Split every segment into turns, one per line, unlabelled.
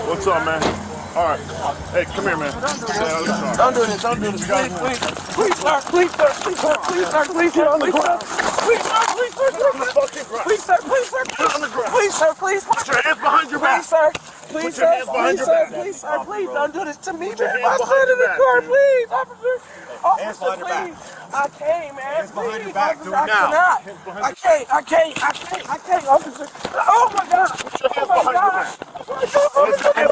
What's up, man? All right. Hey, come here, man.
Don't do this. Don't do this. Please, sir. Please, sir. Please, sir. Please, sir. Please, sir. Please, sir. Please, sir. Please, sir. Please, sir. Please, sir. Please, sir. Please.
Put your hands behind your back.
Please, sir. Please, sir. Please, sir. Please, sir. Please, don't do this to me, man. My son in the car, please, officer. Officer, please. I can't, man.
Hands behind your back. Do it
I
now.
cannot. I can't, officer. Oh my God.
Put your hands behind your back. Put your hands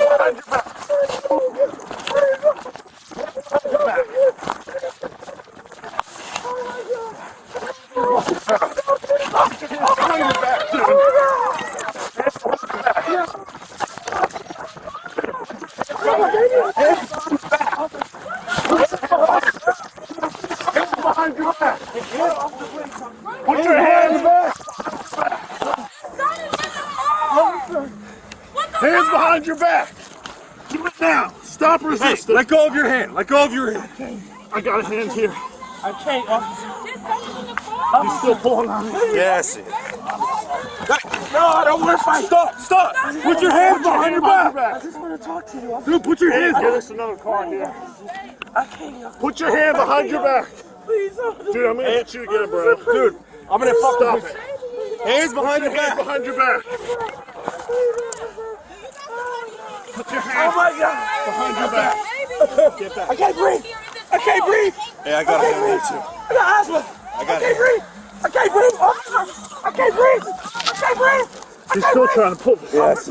behind your back. Put your hands back. Hands behind your back. Do it now. Stop resisting.
Hey, let go of your hand. Let go of your hand.
I got a hand here.
I can't, officer.
He's still pulling on me.
Yes.
No, I don't want to fight.
Stop. Put your hands behind your back.
I just want to talk to you, officer.
Dude, put your hands. Get us another car here.
I can't.
Put your hand behind your back.
Please, officer.
Dude, I'm gonna hit you again, bro.
Dude, I'm gonna
Stop
fuck
it.
it. Hands behind your
Hands
back.
behind your back. Put your
Oh
hands
my God.
behind your back. Get back.
I can't breathe. I can't breathe.
Yeah, I got a hand too.
I got asthma. I can't breathe. I can't breathe, officer. I can't breathe. I can't breathe.
He's still trying to pull.
Yes.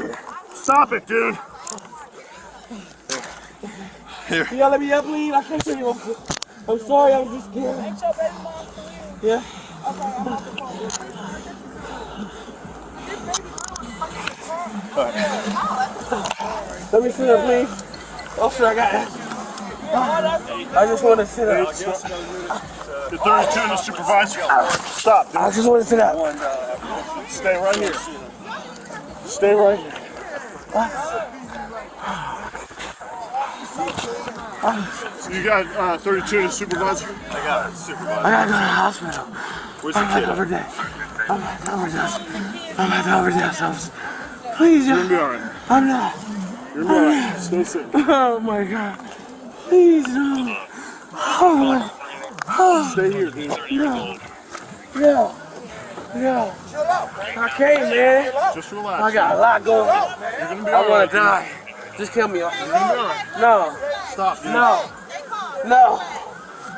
Stop it, dude.
Can y'all let me up, please? I can't hear you, officer. I'm sorry, I was just scared. Yeah. Let me sit up, please. Officer, I got asthma. I just want to sit up.
The 32 and the supervisor. Stop, dude.
I just want to sit up.
Stay right here. Stay right here. So you got 32 and the supervisor?
I got a supervisor.
I gotta go to the hospital.
Where's the
I'm
kid?
at overdose. I'm at overdose. I'm at overdose, officer. Please,
You're gonna be alright.
I'm not.
You're gonna be alright. Stay safe.
Oh my God. Please, no. Oh my.
Stay here, dude.
No. No. I can't, man.
Just relax.
I got a lot going on.
You're gonna be
I
alright.
want to die. Just kill me, officer.
You're gonna be alright.
No.
Stop, dude.
No. No.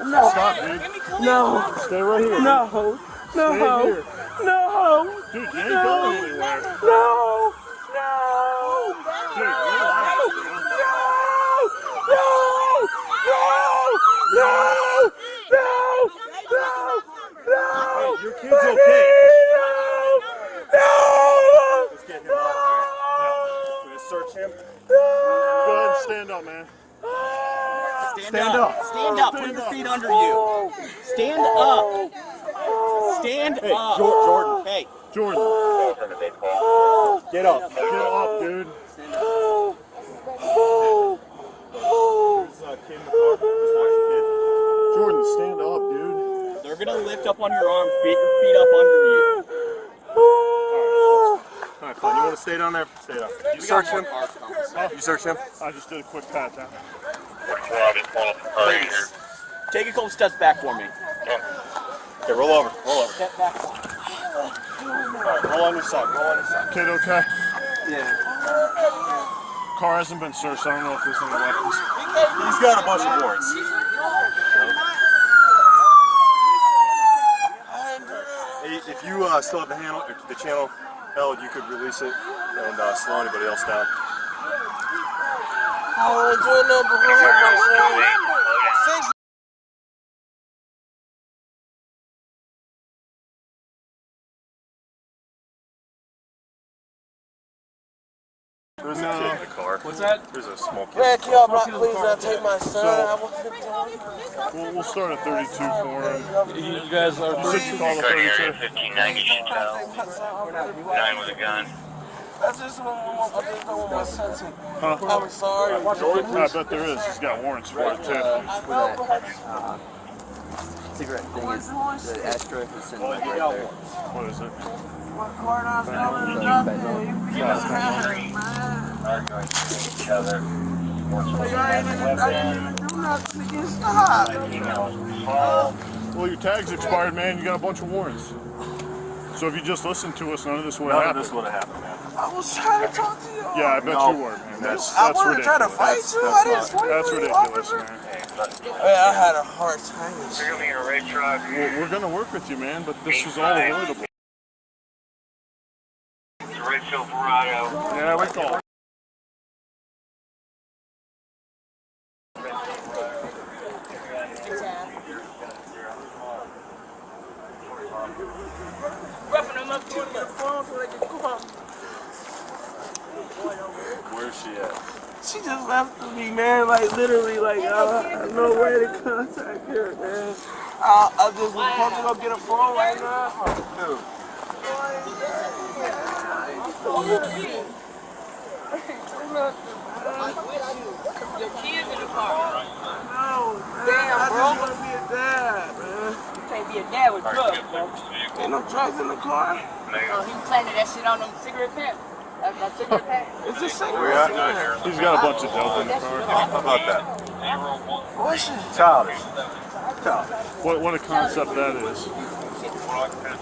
No.
Stop, dude.
No.
Stay right here.
No.
Stay
No.
here.
No.
Dude, you ain't going anywhere.
No. No.
Dude, relax.
Your kid's okay. Let's get him up. We're gonna search him.
Go ahead and stand up, man.
Stand up.
Stand up. Put your feet under you. Stand up. Stand
Hey,
up.
Jordan.
Hey.
Jordan,
Get up.
get up, dude.
Kid in the car. Just watch the
Jordan, stand up, dude.
They're gonna lift up on your arm, beat your feet up under you.
Alright, fine. You wanna stay down there? Stay down. You search him? You search him?
I just did a quick pat down.
Please. Take a couple steps back for me.
Okay, roll over. Roll over.
Step back.
Alright, roll on your side. Roll on your side.
Kid, okay?
Yeah.
Car hasn't been searched. I don't know if there's any weapons.
He's got a bunch of warrants. Hey, if you still have the channel held, you could release it and slow anybody else down. There's a kid in the car. What's that? There's a small kid.
Man, can y'all please take my son? I want to
We'll start at 32 for him.
You guys are
You said you called a 32.
1590 Chantel. 9 with a gun.
I just don't want my son to.
Huh?
I'm sorry.
I bet there is. He's got warrants for it, too.
cigarette thing is the ashtray is sitting right there.
What is it?
My car not
Nothing.
arguing with each other.
Like, I didn't even do nothing to get stopped.
Well, your tag's expired, man. You got a bunch of warrants. So if you just listened to us, none of this would have
None of
happened.
this would have happened, man.
I was trying to talk to you.
Yeah, I bet
No.
you were, man. That's
I wasn't trying to
ridiculous.
fight you. I didn't swing
That's
on you,
ridiculous,
officer.
man.
Hey, I had a hard time.
You're gonna be in a red truck.
We're gonna work with you, man, but this is all avoidable.
It's a red Silverado.
Yeah, we call.
Roughing them up to the phone so they can call.
Where's she at?
She just left me, man. Like literally, like I have no way to contact her, man. I just was supposed to go get a phone right now.
Dude.
Your kids in the car.
No, man.
Damn,
I
bro.
just want to be a dad, man.
You can't be a dad with drugs, bro.
Ain't no drugs in the car.
He planted that shit on them cigarette pack. That cigarette pack.
It's just cigarettes in there.
He's got a bunch of dope in the car.
How about that?
What's it?
Childish.
What a concept that is.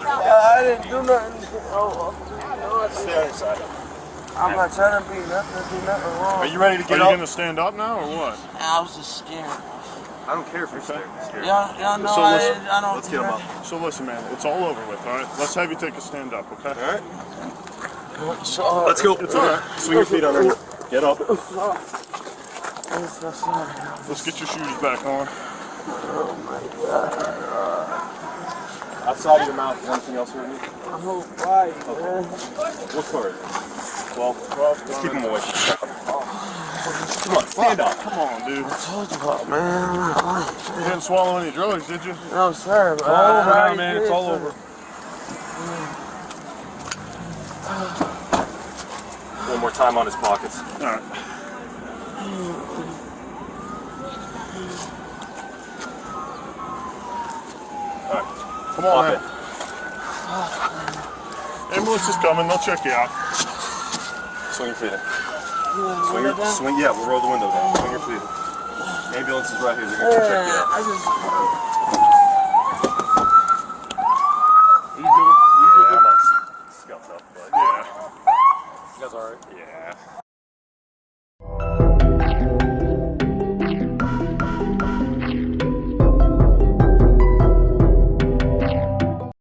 I didn't do nothing. Oh,
Stay on your side.
I'm not trying to be nothing, do nothing wrong.
Are you ready to
Are
get
you
up?
gonna stand up now or what?
I was just scared.
I don't care if you're scared.
Y'all know
So listen,
I don't.
Let's get him up.
So listen, man, it's all over with, all right? Let's have you take a stand up, okay?
All right.
So,
Let's go.
It's all right.
Swing your feet under. Get up.
Let's get your shoes back on.
Outside of your mouth. Anything else here?
I'm whole body, man.
What car is it? 12. Let's keep him away. Come on, stand up.
Come on, dude.
Told you about, man.
You didn't swallow any drugs, did you?
No, sir.
It's all over now, man. It's all over. One more time on his pockets.
All right.
All right.
Come on,
Pop
man. Ambulance is coming. They'll check you out.
Swing your feet in. Swing. Yeah, we'll roll the window down. Swing your feet in. Ambulance is right here. They're gonna check you out.
I just